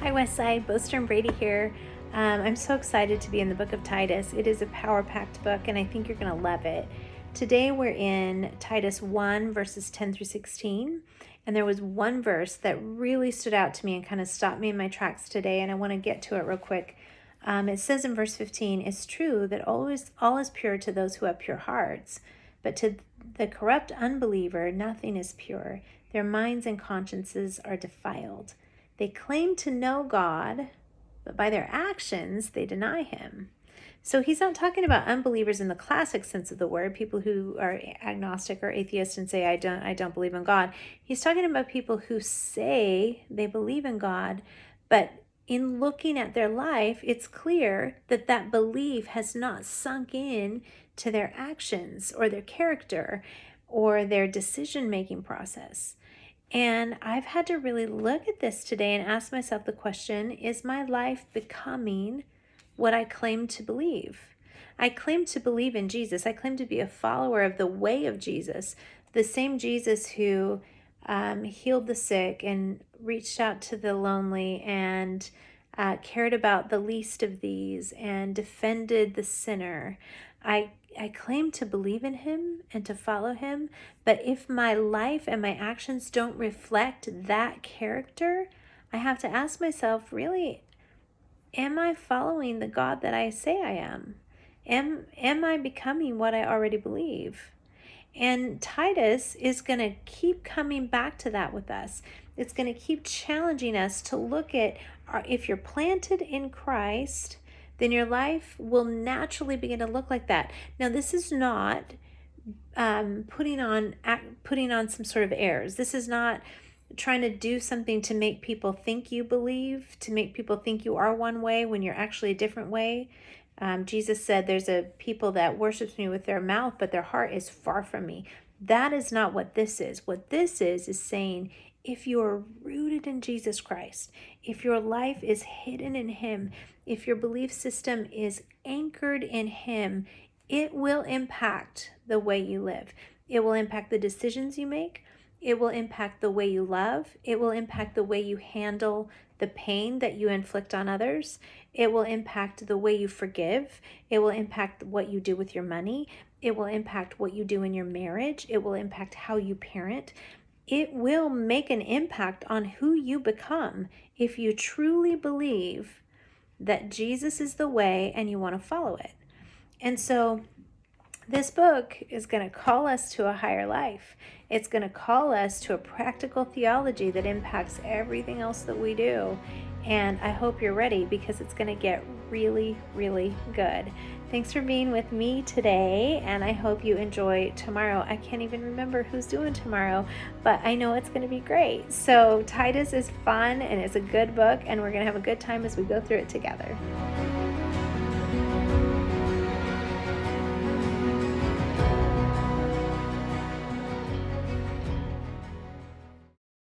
Hi Westside, both Stern-Brady here. I'm so excited to be in the book of Titus. It is a power-packed book and I think you're going to love it. Today we're in Titus 1 verses 10 through 16, and there was one verse that really stood out to me and kind of stopped me in my tracks today, and I want to get to it real quick. It says in verse 15, "It's true that all is pure to those who have pure hearts, but to the corrupt unbeliever nothing is pure. Their minds and consciences are defiled. They claim to know God, but by their actions, they deny him." So he's not talking about unbelievers in the classic sense of the word, people who are agnostic or atheist and say, I don't believe in God. He's talking about people who say they believe in God, but in looking at their life, it's clear that that belief has not sunk in to their actions or their character or their decision-making process. And I've had to really look at this today and ask myself the question, is my life becoming what I claim to believe? I claim to believe in Jesus. I claim to be a follower of the way of Jesus, the same Jesus who healed the sick and reached out to the lonely and cared about the least of these and defended the sinner. I claim to believe in him and to follow him, but if my life and my actions don't reflect that character, I have to ask myself, really, am I following the God that I say I am? Am I becoming what I already believe? And Titus is going to keep coming back to that with us. It's going to keep challenging us to look at, if you're planted in Christ, then your life will naturally begin to look like that. Now, this is not putting on some sort of airs. This is not trying to do something to make people think you believe, to make people think you are one way when you're actually a different way. Jesus said, "There's a people that worships me with their mouth, but their heart is far from me." That is not what this is. What this is saying, if you are rooted in Jesus Christ, if your life is hidden in him, if your belief system is anchored in him, it will impact the way you live. It will impact the decisions you make. It will impact the way you love. It will impact the way you handle the pain that you inflict on others. It will impact the way you forgive. It will impact what you do with your money. It will impact what you do in your marriage. It will impact how you parent. It will make an impact on who you become if you truly believe that Jesus is the way and you want to follow it. And so this book is going to call us to a higher life. It's going to call us to a practical theology that impacts everything else that we do. And I hope you're ready, because it's going to get really, really good. Thanks for being with me today, and I hope you enjoy tomorrow. I can't even remember who's doing tomorrow, but I know it's going to be great. So Titus is fun, and it's a good book, and we're going to have a good time as we go through it together.